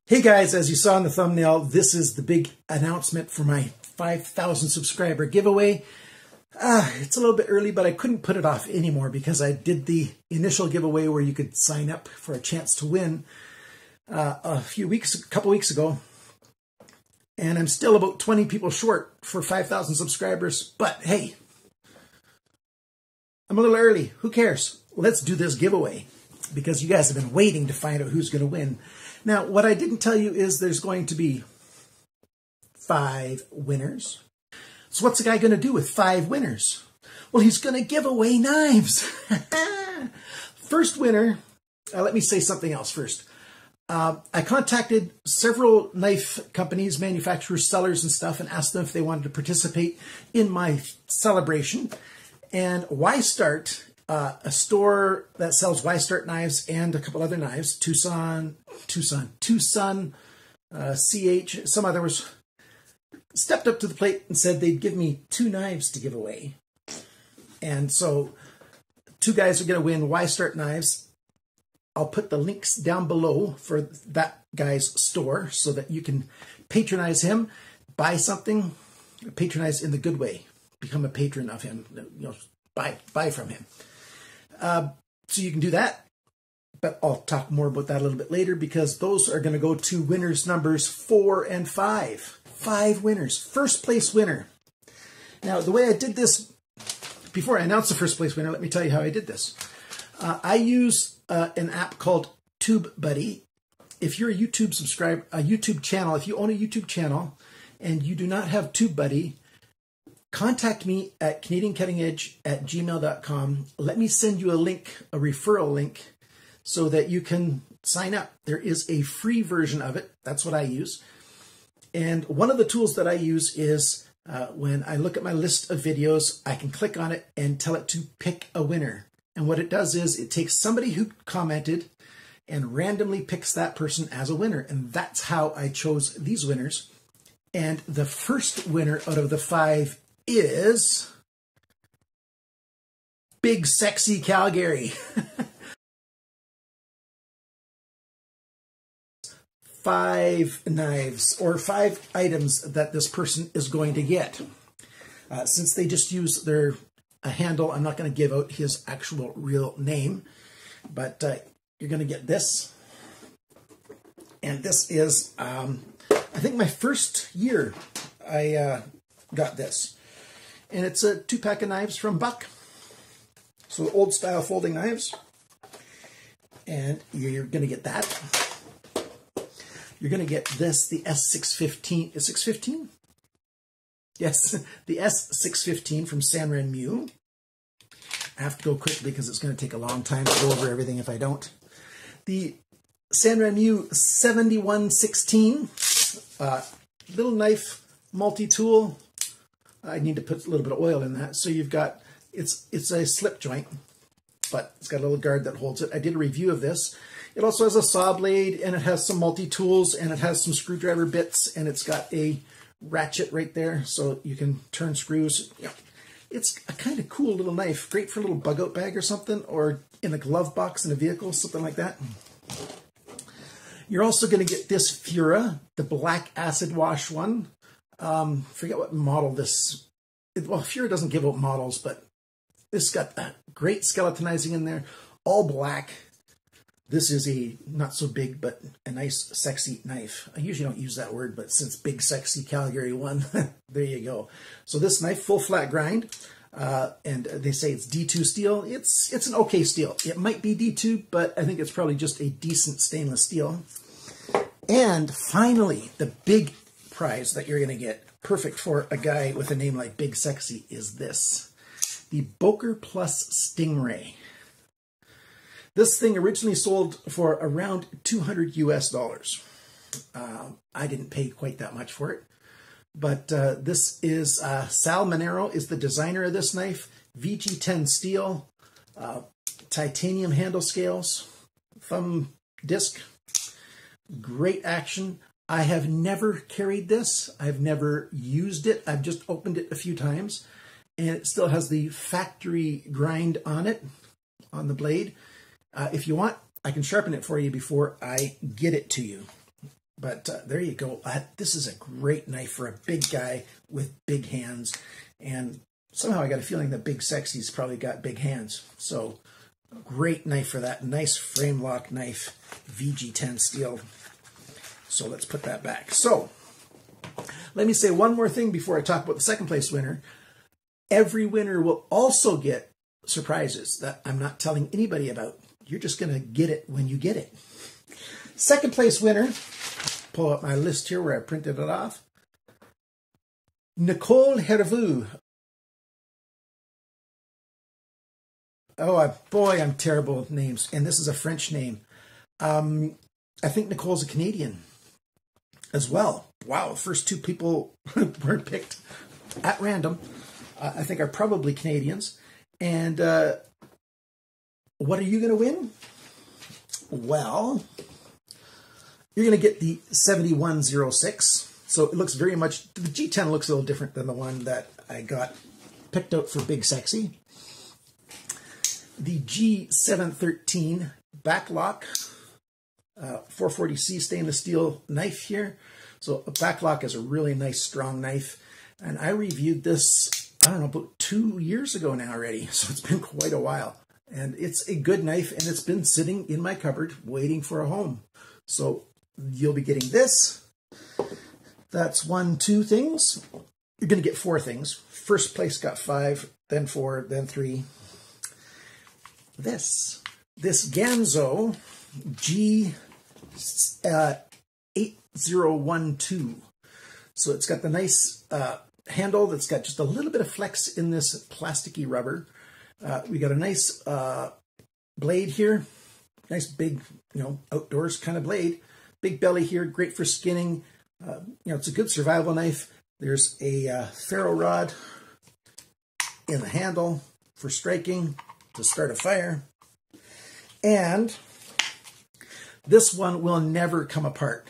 Hey guys, as you saw in the thumbnail, this is the big announcement for my 5,000 subscriber giveaway. It's a little bit early, but I couldn't put it off anymore because I did the initial giveaway where you could sign up for a chance to win a couple weeks ago. And I'm still about 20 people short for 5,000 subscribers, but hey, I'm a little early. Who cares? Let's do this giveaway because you guys have been waiting to find out who's going to win. Now, what I didn't tell you is there's going to be 5 winners. So what's the guy going to do with 5 winners? Well, he's going to give away knives. First winner, let me say something else first. I contacted several knife companies, manufacturers, sellers and stuff, and asked them if they wanted to participate in my celebration. And Y-Start, a store that sells Y-Start knives and a couple other knives, Tucson, CH, some others, stepped up to the plate and said they'd give me 2 knives to give away. And so 2 guys are going to win Y-Start knives. I'll put the links down below for that guy's store so that you can patronize him, buy something, patronize in the good way, become a patron of him, buy from him. So you can do that, but I'll talk more about that a little bit later because those are going to go to winners numbers 4 and 5. 5 winners. First place winner. Now, the way I did this, before I announce the first place winner, let me tell you how I did this. I use an app called TubeBuddy. If you're a YouTube channel, if you own a YouTube channel and you do not have TubeBuddy, contact me at CanadianCuttingEdge@gmail.com. Let me send you a link, a referral link, so that you can sign up. There is a free version of it. That's what I use. And one of the tools that I use is when I look at my list of videos, I can click on it and tell it to pick a winner. And what it does is it takes somebody who commented and randomly picks that person as a winner. And that's how I chose these winners. And the first winner out of the 5 is Big Sexy Calgary. 5 knives or 5 items that this person is going to get. Since they just use their handle, I'm not going to give out his actual real name, but you're going to get this. And this is, I think my first year I got this. And it's a 2-pack of knives from Buck. So old style folding knives. And you're going to get that. You're going to get this, the S615. Is 615? Yes, the S615 from Sanren Mew. I have to go quickly because it's going to take a long time to go over everything if I don't. The Sanren Mew 7116. Little knife multi-tool. I need to put a little bit of oil in that. So you've got, it's a slip joint, but it's got a little guard that holds it. I did a review of this. It also has a saw blade, and it has some multi-tools, and it has some screwdriver bits, and it's got a ratchet right there, so you can turn screws. Yeah. It's a kind of cool little knife, great for a little bug-out bag or something, or in a glove box in a vehicle, something like that. You're also going to get this Fura, the black acid wash one. Forget what model this. Well, Fura doesn't give out models, but this got great skeletonizing in there, all black. This is a not so big, but a nice, sexy knife. I usually don't use that word, but since Big Sexy Calgary won, there you go. So this knife, full flat grind, and they say it's D2 steel. It's an okay steel. It might be D2, but I think it's probably just a decent stainless steel. And finally, the big prize that you're going to get, perfect for a guy with a name like Big Sexy, is this. The Boker Plus Stingray. This thing originally sold for around $200 US. I didn't pay quite that much for it. But this is, Sal Monero is the designer of this knife. VG10 steel, titanium handle scales, thumb disc, great action. I have never carried this. I've never used it. I've just opened it a few times. And it still has the factory grind on it, on the blade. If you want, I can sharpen it for you before I get it to you. But there you go. This is a great knife for a big guy with big hands. And somehow I got a feeling that Big Sexy's probably got big hands. So great knife for that. Nice frame lock knife, VG10 steel. So let's put that back. So let me say one more thing before I talk about the second place winner. Every winner will also get surprises that I'm not telling anybody about. You're just going to get it when you get it. Second place winner, pull up my list here where I printed it off. Nicole Herveux. Oh, boy, I'm terrible with names. And this is a French name. I think Nicole's a Canadian as well. Wow, the first two people were picked at random, I think are probably Canadians. And what are you going to win? Well, you're going to get the 7106. So it looks very much, the G10 looks a little different than the one that I got picked out for Big Sexy. The G713 backlock, 440C stainless steel knife here. So a backlock is a really nice, strong knife. And I reviewed this, I don't know, about 2 years ago now already. So it's been quite a while. And it's a good knife, and it's been sitting in my cupboard waiting for a home. So you'll be getting this. That's 1, 2 things. You're going to get 4 things. First place got 5, then 4, then 3. This Ganzo G8012. So it's got the nice handle that's got just a little bit of flex in this plasticky rubber. We got a nice blade here. Nice big, outdoors kind of blade. Big belly here, great for skinning. It's a good survival knife. There's a ferro rod in the handle for striking to start a fire. And this one will never come apart.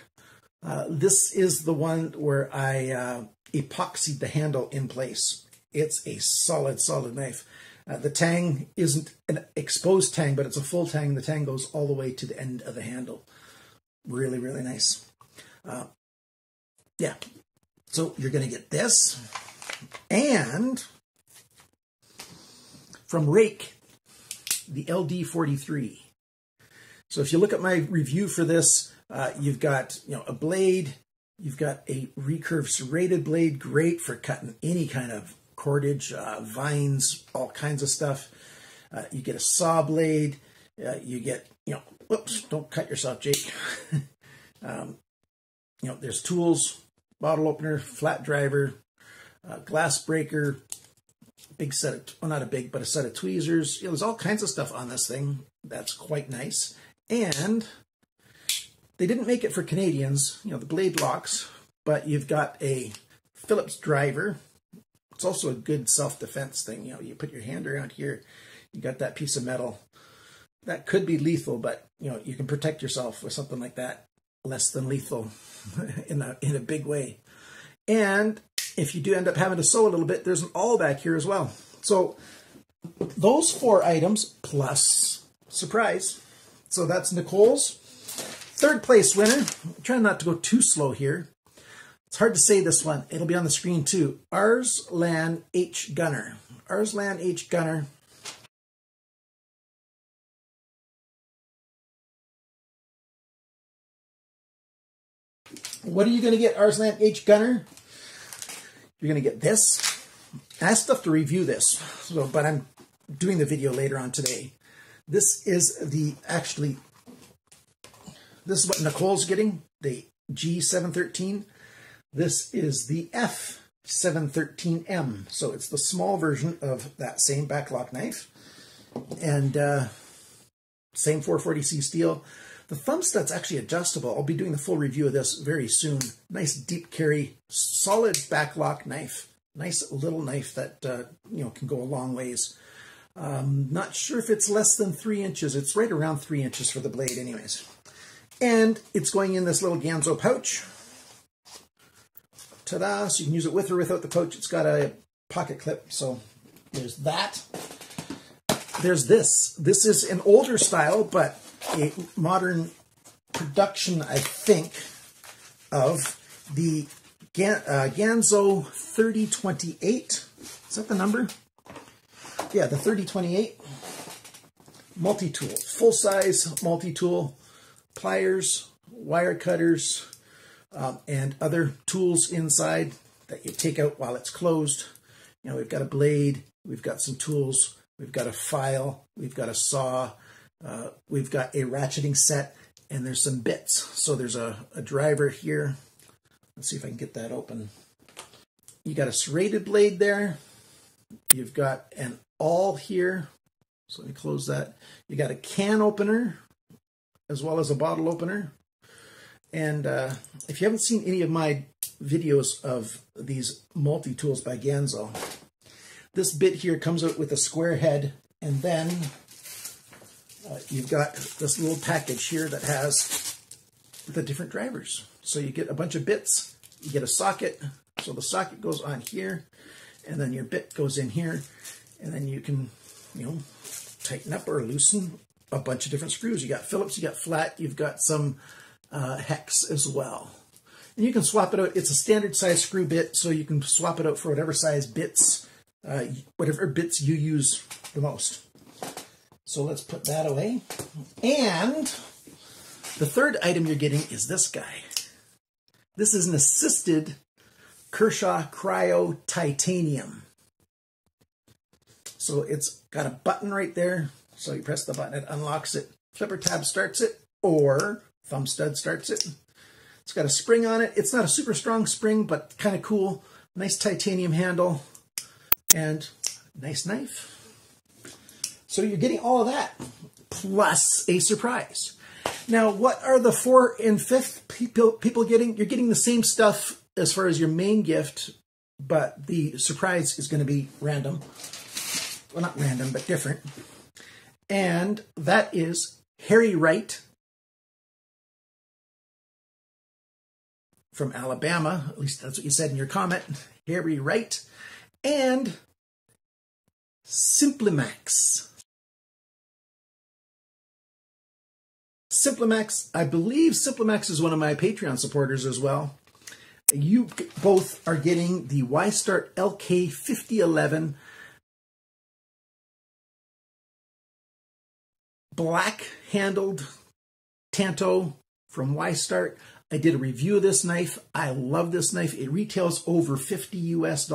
This is the one where I epoxied the handle in place. It's a solid, solid knife. The tang isn't an exposed tang, but it's a full tang. The tang goes all the way to the end of the handle. Really, really nice. Yeah. So you're going to get this. And from Rake, the LD43. So if you look at my review for this, you've got a blade. You've got a recurve serrated blade, great for cutting any kind of cordage, vines, all kinds of stuff. You get a saw blade. You get, whoops, don't cut yourself, Jake. There's tools, bottle opener, flat driver, glass breaker, big set of, well, not a big, but a set of tweezers. There's all kinds of stuff on this thing. That's quite nice. And they didn't make it for Canadians, the blade locks, but you've got a Phillips driver. It's also a good self-defense thing. You put your hand around here, you got that piece of metal. That could be lethal, but you can protect yourself with something like that. Less than lethal in a big way. And if you do end up having to sew a little bit, there's an awl back here as well. So those 4 items plus surprise. So that's Nicole's third place winner. I'm trying not to go too slow here. It's hard to say this one. It'll be on the screen too. Arslan H. Gunner. Arslan H. Gunner. What are you going to get, Arslan H. Gunner? You're going to get this. I still have to review this, but I'm doing the video later on today. This is this is what Nicole's getting, the G713. This is the F713M. So it's the small version of that same backlock knife. And same 440C steel. The thumb stud's actually adjustable. I'll be doing the full review of this very soon. Nice deep carry, solid backlock knife. Nice little knife that can go a long ways. Not sure if it's less than 3 inches. It's right around 3 inches for the blade anyways. And it's going in this little Ganzo pouch. Ta-da! So you can use it with or without the pouch. It's got a pocket clip. So there's that. There's this. This is an older style, but a modern production, I think. of the Ganzo 3028. Is that the number? Yeah, the 3028 multi-tool, full-size multi-tool, pliers, wire cutters, and other tools inside that you take out while it's closed. You know, we've got a blade, we've got some tools, we've got a file, we've got a saw, we've got a ratcheting set, and there's some bits. So there's a driver here. Let's see if I can get that open. You got a serrated blade there. You've got an awl here. So let me close that. You got a can opener as well as a bottle opener. And if you haven't seen any of my videos of these multi-tools by Ganzo, this bit here comes out with a square head, and then you've got this little package here that has the different drivers. So you get a bunch of bits, you get a socket, so the socket goes on here, and then your bit goes in here, and then you can, you know, tighten up or loosen a bunch of different screws. You got Phillips, you got flat, you've got some hex as well. And you can swap it out. It's a standard size screw bit, so you can swap it out for whatever size bits, whatever bits you use the most. So let's put that away. And the third item you're getting is this guy. This is an assisted Kershaw Cryo Titanium. So it's got a button right there. So you press the button, it unlocks it. Flipper tab starts it, or thumb stud starts it. It's got a spring on it. It's not a super strong spring, but kind of cool. Nice titanium handle and nice knife. So you're getting all of that, plus a surprise. Now, what are the 4th and 5th people getting? You're getting the same stuff as far as your main gift, but the surprise is going to be random. Well, not random, but different. And that is Harry Wright from Alabama. At least that's what you said in your comment. Harry Wright. And Simplimax. Simplimax, I believe Simplimax is one of my Patreon supporters as well. You both are getting the Y-Start LK5011 black-handled Tanto from Y-Start. I did a review of this knife. I love this knife. It retails over $50 US,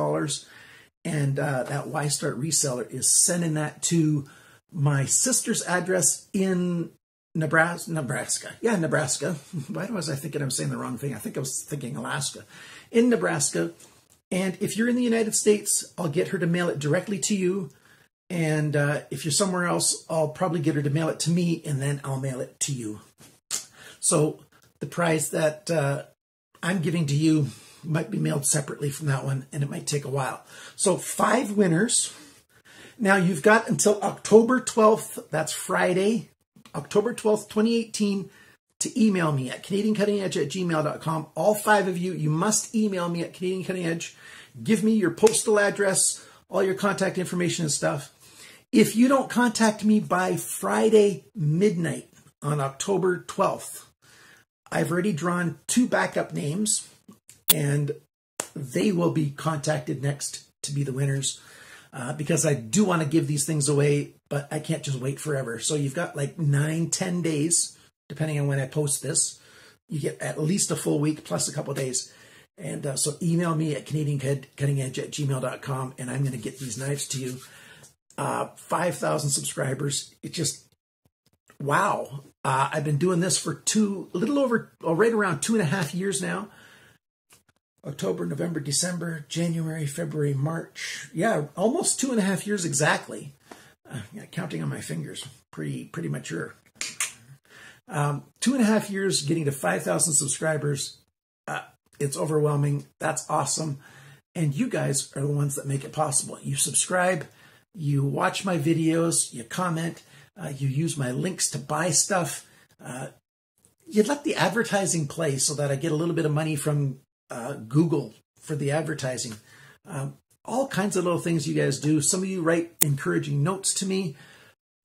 and that Y-Start reseller is sending that to my sister's address in Nebraska. Yeah, Nebraska. Why was I thinking I'm saying the wrong thing? I think I was thinking Alaska. In Nebraska. And if you're in the United States, I'll get her to mail it directly to you. And if you're somewhere else, I'll probably get her to mail it to me, and then I'll mail it to you. So the prize that I'm giving to you might be mailed separately from that one, and it might take a while. So 5 winners. Now you've got until October 12th, that's Friday, October 12th, 2018, to email me at CanadianCuttingEdge@gmail.com. All 5 of you, you must email me at Canadian Cutting Edge. Give me your postal address, all your contact information and stuff. If you don't contact me by Friday midnight on October 12th, I've already drawn 2 backup names, and they will be contacted next to be the winners, because I do want to give these things away, but I can't just wait forever. So you've got like 9-10 days, depending on when I post this. You get at least a full week plus a couple of days. And so email me at CanadianCuttingEdge@gmail.com, and I'm going to get these knives to you. 5,000 subscribers. It just, wow. I've been doing this for right around 2.5 years now. October, November, December, January, February, March. Yeah, almost 2.5 years exactly. Yeah, counting on my fingers, pretty mature. 2.5 years getting to 5,000 subscribers. It's overwhelming. That's awesome. And you guys are the ones that make it possible. You subscribe, you watch my videos, you comment, you use my links to buy stuff. You let the advertising play so that I get a little bit of money from Google for the advertising. All kinds of little things you guys do. Some of you write encouraging notes to me.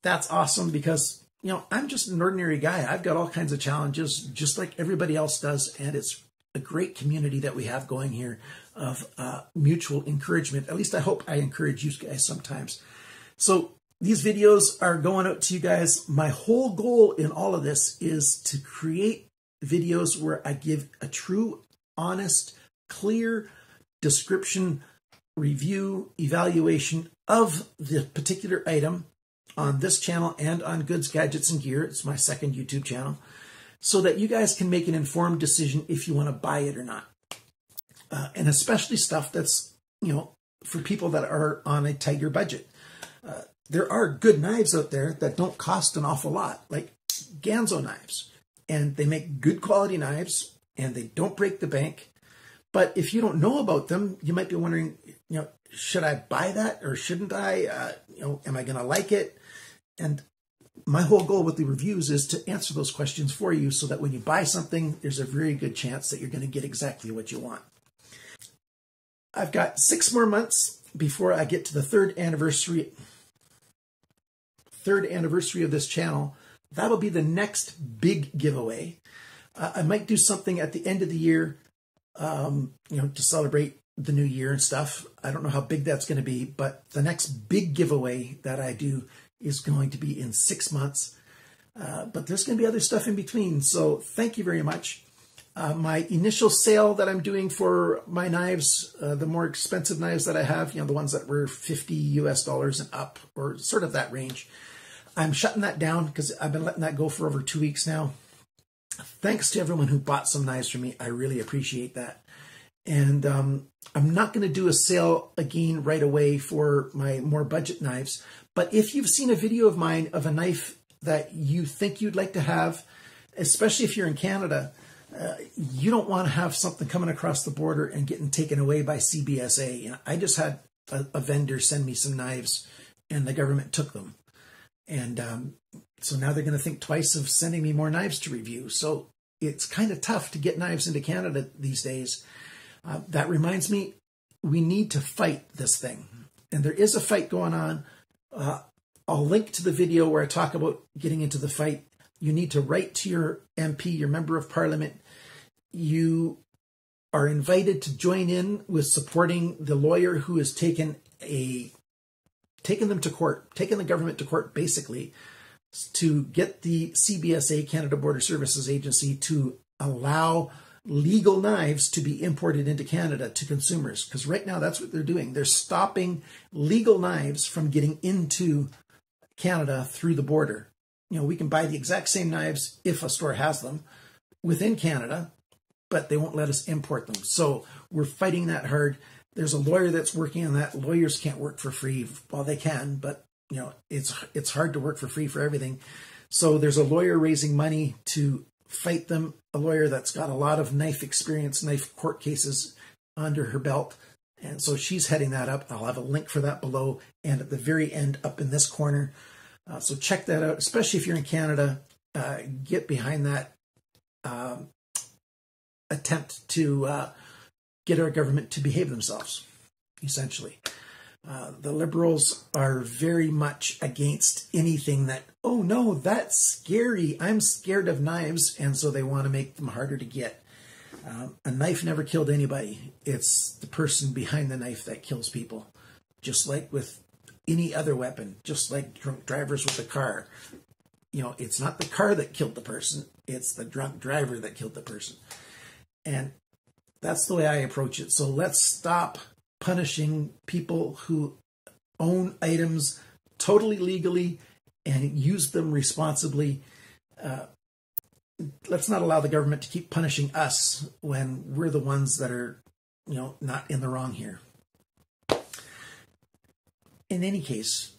That's awesome because, you know, I'm just an ordinary guy. I've got all kinds of challenges just like everybody else does, and it's a great community that we have going here of mutual encouragement. At least I hope I encourage you guys sometimes. So these videos are going out to you guys. My whole goal in all of this is to create videos where I give a true, honest, clear description, review, evaluation of the particular item on this channel and on Goods, Gadgets, and Gear. It's my second YouTube channel, so that you guys can make an informed decision if you want to buy it or not. And especially stuff that's, for people that are on a tighter budget. There are good knives out there that don't cost an awful lot, like Ganzo knives. And they make good quality knives, and they don't break the bank. But if you don't know about them, you might be wondering, should I buy that or shouldn't I? Am I going to like it? And my whole goal with the reviews is to answer those questions for you so that when you buy something, there's a very good chance that you're going to get exactly what you want. I've got 6 more months before I get to the third anniversary of this channel. That'll be the next big giveaway. I might do something at the end of the year, to celebrate the new year and stuff. I don't know how big that's going to be, but the next big giveaway that I do is going to be in 6 months. But there's going to be other stuff in between. So thank you very much. My initial sale that I'm doing for my knives, the more expensive knives that I have, the ones that were $50 US and up, or sort of that range, I'm shutting that down because I've been letting that go for over 2 weeks now. Thanks to everyone who bought some knives from me. I really appreciate that. And I'm not going to do a sale again right away for my more budget knives. But if you've seen a video of mine of a knife that you think you'd like to have, especially if you're in Canada, you don't want to have something coming across the border and getting taken away by CBSA. I just had a vendor send me some knives and the government took them. And so now they're going to think twice of sending me more knives to review. So it's kind of tough to get knives into Canada these days. That reminds me, we need to fight this thing. And there is a fight going on. I'll link to the video where I talk about getting into the fight. You need to write to your MP, your member of parliament. You are invited to join in with supporting the lawyer who has taken them to court, taken the government to court, basically, to get the CBSA, Canada Border Services Agency, to allow legal knives to be imported into Canada to consumers. Because right now, that's what they're doing. They're stopping legal knives from getting into Canada through the border. We can buy the exact same knives, if a store has them, within Canada, but they won't let us import them. So we're fighting that hard. There's a lawyer that's working on that. Lawyers can't work for free. Well, they can, but it's hard to work for free for everything. So there's a lawyer raising money to fight them, a lawyer that's got a lot of knife experience, knife court cases under her belt. And so she's heading that up. I'll have a link for that below and at the very end up in this corner. So check that out, especially if you're in Canada. Get behind that attempt to get our government to behave themselves, essentially. The Liberals are very much against anything that, oh no, that's scary. I'm scared of knives, and so they want to make them harder to get. A knife never killed anybody. It's the person behind the knife that kills people, just like with any other weapon, just like drunk drivers with a car. It's not the car that killed the person. It's the drunk driver that killed the person. And that's the way I approach it. So let's stop punishing people who own items totally legally and use them responsibly. Let's not allow the government to keep punishing us when we're the ones that are, not in the wrong here. In any case,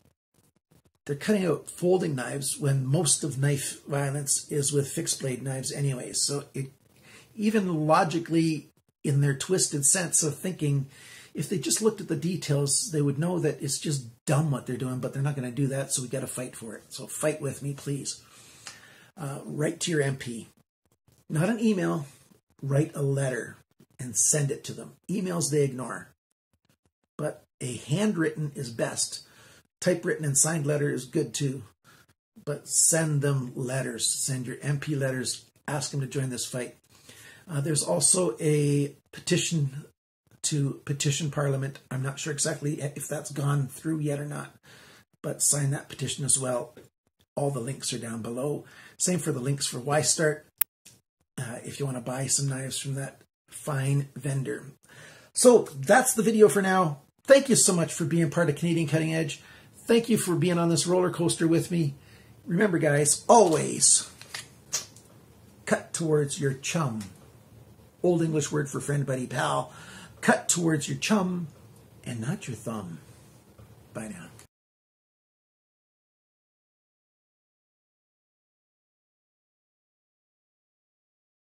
they're cutting out folding knives when most of knife violence is with fixed blade knives anyway. So even logically, in their twisted sense of thinking, if they just looked at the details, they would know that it's just dumb what they're doing, but they're not going to do that, so we got to fight for it. So fight with me, please. Write to your MP. Not an email, write a letter and send it to them. Emails they ignore. But a handwritten is best. Typewritten and signed letter is good too. But send them letters. Send your MP letters. Ask them to join this fight. There's also a petition to petition Parliament. I'm not sure exactly if that's gone through yet or not, but sign that petition as well. All the links are down below. Same for the links for Y-Start if you want to buy some knives from that fine vendor. So that's the video for now. Thank you so much for being part of Canadian Cutting Edge. Thank you for being on this roller coaster with me. Remember, guys, always cut towards your chum. Old English word for friend, buddy, pal. Cut towards your chum and not your thumb. Bye now.